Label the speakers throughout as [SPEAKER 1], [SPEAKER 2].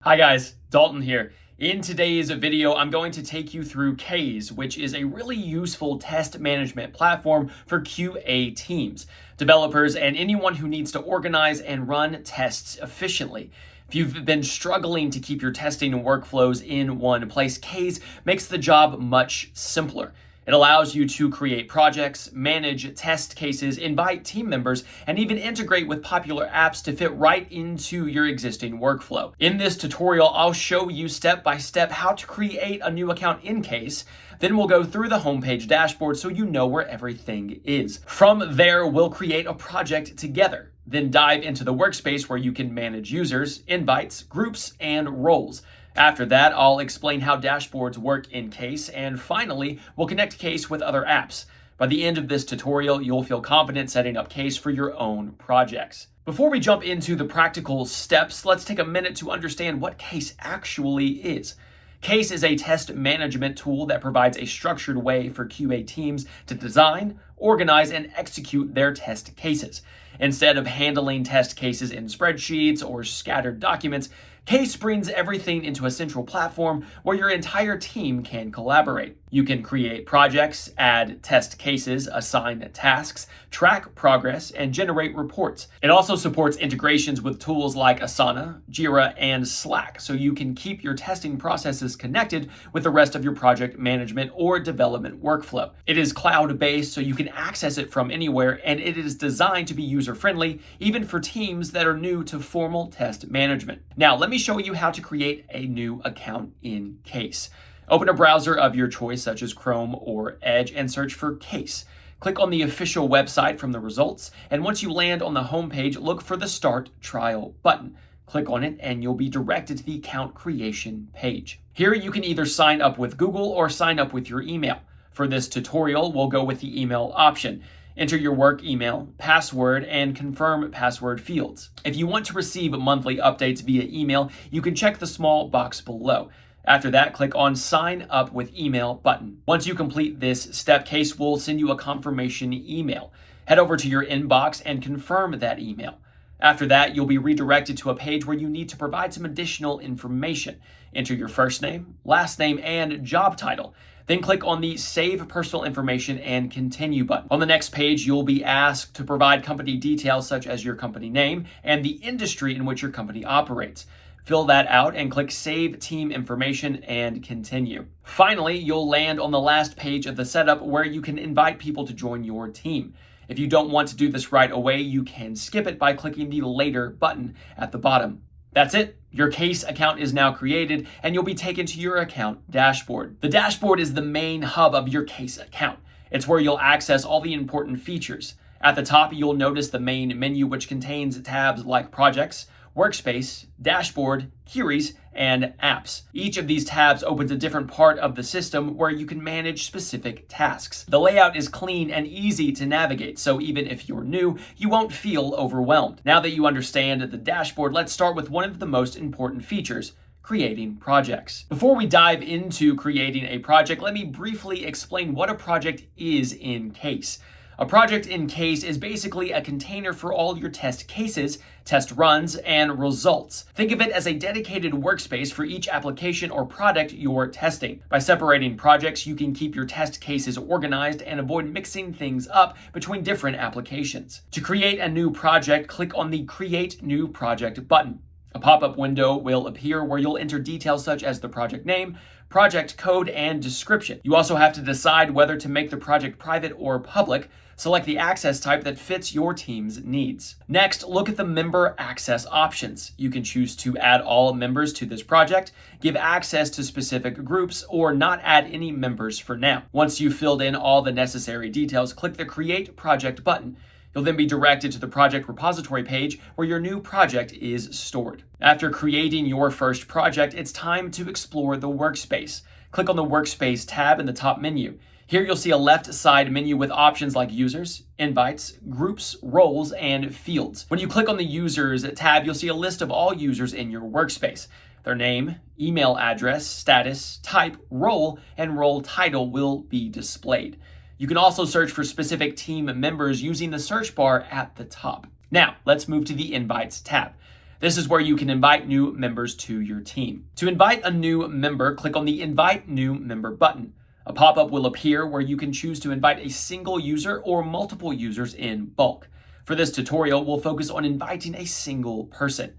[SPEAKER 1] Hi guys, Dalton here. In today's video, I'm going to take you through Qase, which is a really useful test management platform for QA teams, developers, and anyone who needs to organize and run tests efficiently. If you've been struggling to keep your testing workflows in one place, Qase makes the job much simpler. It allows you to create projects, manage test cases, invite team members, and even integrate with popular apps to fit right into your existing workflow. In this tutorial, I'll show you step by step how to create a new account in Qase. Then we'll go through the homepage dashboard so you know where everything is. From there, we'll create a project together. Then dive into the workspace where you can manage users, invites, groups, and roles. After that, I'll explain how dashboards work in Qase, and finally, we'll connect Qase with other apps. By the end of this tutorial, you'll feel confident setting up Qase for your own projects. Before we jump into the practical steps, let's take a minute to understand what Qase actually is. Qase is a test management tool that provides a structured way for QA teams to design, organize, and execute their test cases. Instead of handling test cases in spreadsheets or scattered documents, Qase brings everything into a central platform where your entire team can collaborate. You can create projects, add test cases, assign tasks, track progress, and generate reports. It also supports integrations with tools like Asana, Jira, and Slack, so you can keep your testing processes connected with the rest of your project management or development workflow. It is cloud-based, so you can access it from anywhere, and it is designed to be user-friendly, even for teams that are new to formal test management. Now, let me show you how to create a new account in Qase. Open a browser of your choice, such as Chrome or Edge, and search for Qase. Click on the official website from the results, and once you land on the homepage, look for the Start Trial button. Click on it, and you'll be directed to the account creation page. Here, you can either sign up with Google or sign up with your email. For this tutorial, we'll go with the email option. Enter your work email, password, and confirm password fields. If you want to receive monthly updates via email, you can check the small box below. After that, click on Sign Up with Email button. Once you complete this step, Qase will send you a confirmation email. Head over to your inbox and confirm that email. After that, you'll be redirected to a page where you need to provide some additional information. Enter your first name, last name, and job title. Then click on the Save Personal Information and Continue button. On the next page, you'll be asked to provide company details such as your company name and the industry in which your company operates. Fill that out and click Save Team Information and Continue. Finally, you'll land on the last page of the setup where you can invite people to join your team. If you don't want to do this right away, you can skip it by clicking the Later button at the bottom. That's it. Your Qase account is now created, and you'll be taken to your account dashboard. The dashboard is the main hub of your Qase account. It's where you'll access all the important features. At the top, you'll notice the main menu, which contains tabs like Projects, Workspace, Dashboard, Queries, and Apps. Each of these tabs opens a different part of the system where you can manage specific tasks. The layout is clean and easy to navigate, so even if you're new, you won't feel overwhelmed. Now that you understand the dashboard, let's start with one of the most important features: creating projects. Before we dive into creating a project, let me briefly explain what a project is in Qase. A project in Qase is basically a container for all your test cases, test runs, and results. Think of it as a dedicated workspace for each application or product you're testing. By separating projects, you can keep your test cases organized and avoid mixing things up between different applications. To create a new project, click on the Create New Project button. A pop-up window will appear where you'll enter details such as the project name, project code, and description. You also have to decide whether to make the project private or public. Select the access type that fits your team's needs. Next, look at the member access options. You can choose to add all members to this project, give access to specific groups, or not add any members for now. Once you've filled in all the necessary details, click the Create Project button. You'll then be directed to the project repository page where your new project is stored. After creating your first project, it's time to explore the workspace. Click on the Workspace tab in the top menu. Here you'll see a left side menu with options like users, invites, groups, roles, and fields. When you click on the Users tab, you'll see a list of all users in your workspace. Their name, email address, status, type, role, and role title will be displayed. You can also search for specific team members using the search bar at the top. Now, let's move to the Invites tab. This is where you can invite new members to your team. To invite a new member, click on the Invite New Member button. A pop-up will appear where you can choose to invite a single user or multiple users in bulk. For this tutorial, we'll focus on inviting a single person.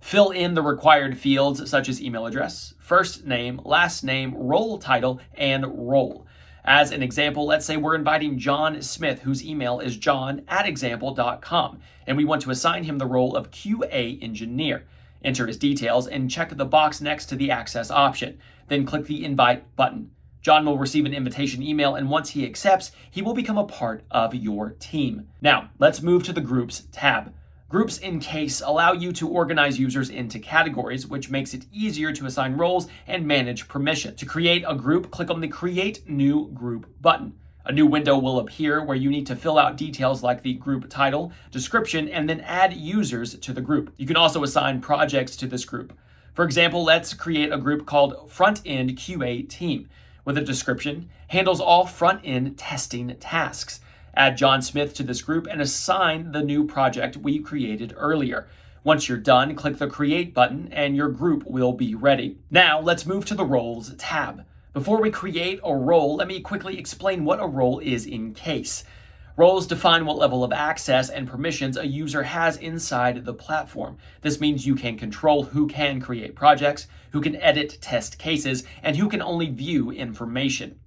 [SPEAKER 1] Fill in the required fields such as email address, first name, last name, role title, and role. As an example, let's say we're inviting John Smith, whose email is john@example.com, and we want to assign him the role of QA engineer. Enter his details and check the box next to the access option. Then click the invite button. John will receive an invitation email, and once he accepts, he will become a part of your team. Now, let's move to the Groups tab. Groups in Qase allow you to organize users into categories, which makes it easier to assign roles and manage permission. To create a group, click on the Create New Group button. A new window will appear where you need to fill out details like the group title, description, and then add users to the group. You can also assign projects to this group. For example, let's create a group called Front-End QA Team with a description, handles all front-end testing tasks. Add John Smith to this group and assign the new project we created earlier. Once you're done, click the Create button and your group will be ready. Now, let's move to the Roles tab. Before we create a role, let me quickly explain what a role is in Qase. Roles define what level of access and permissions a user has inside the platform. This means you can control who can create projects, who can edit test cases, and who can only view information.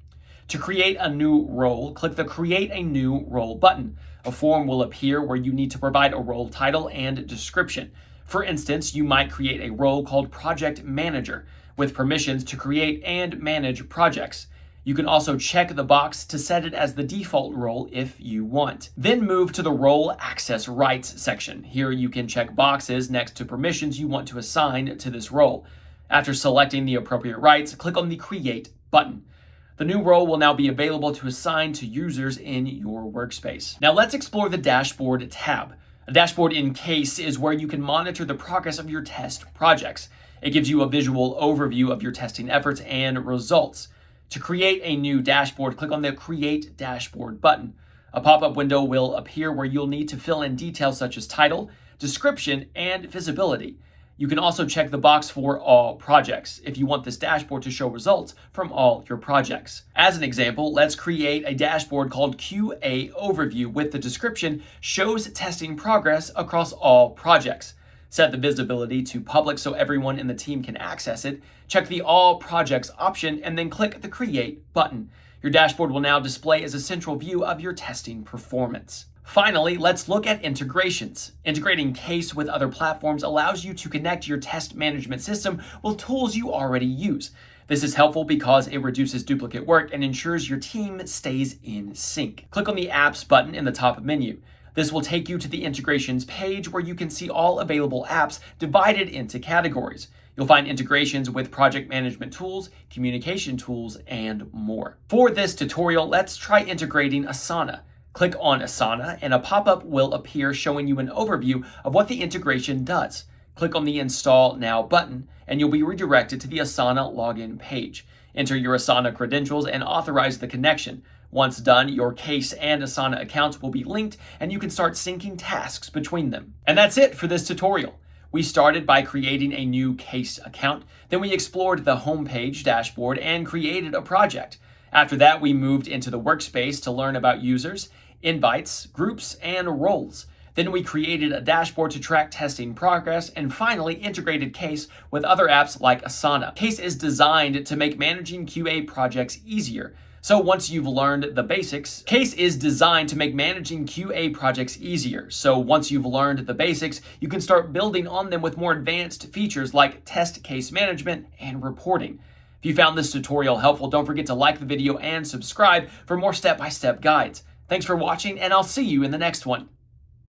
[SPEAKER 1] To create a new role, click the Create a New Role button. A form will appear where you need to provide a role title and description. For instance, you might create a role called Project Manager with permissions to create and manage projects. You can also check the box to set it as the default role if you want. Then move to the Role Access Rights section. Here you can check boxes next to permissions you want to assign to this role. After selecting the appropriate rights, click on the Create button. The new role will now be available to assign to users in your workspace. Now let's explore the Dashboard tab. A dashboard in Qase is where you can monitor the progress of your test projects. It gives you a visual overview of your testing efforts and results. To create a new dashboard, click on the Create Dashboard button. A pop-up window will appear where you'll need to fill in details such as title, description, and visibility. You can also check the box for all projects if you want this dashboard to show results from all your projects. As an example, let's create a dashboard called QA Overview with the description shows testing progress across all projects. Set the visibility to public so everyone in the team can access it. Check the All Projects option and then click the Create button. Your dashboard will now display as a central view of your testing performance. Finally, let's look at integrations. Integrating Qase with other platforms allows you to connect your test management system with tools you already use. This is helpful because it reduces duplicate work and ensures your team stays in sync. Click on the Apps button in the top menu. This will take you to the integrations page where you can see all available apps divided into categories. You'll find integrations with project management tools, communication tools, and more. For this tutorial, let's try integrating Asana. Click on Asana and a pop-up will appear showing you an overview of what the integration does. Click on the Install Now button and you'll be redirected to the Asana login page. Enter your Asana credentials and authorize the connection. Once done, your Qase and Asana accounts will be linked and you can start syncing tasks between them. And that's it for this tutorial. We started by creating a new Qase account, then we explored the homepage dashboard and created a project. After that, we moved into the workspace to learn about users, invites, groups, and roles. Then we created a dashboard to track testing progress and finally integrated Qase with other apps like Asana. Qase is designed to make managing QA projects easier. So once you've learned the basics, Qase is designed to make managing QA projects easier. So once you've learned the basics, you can start building on them with more advanced features like test case management and reporting. If you found this tutorial helpful, don't forget to like the video and subscribe for more step-by-step guides. Thanks for watching, and I'll see you in the next one.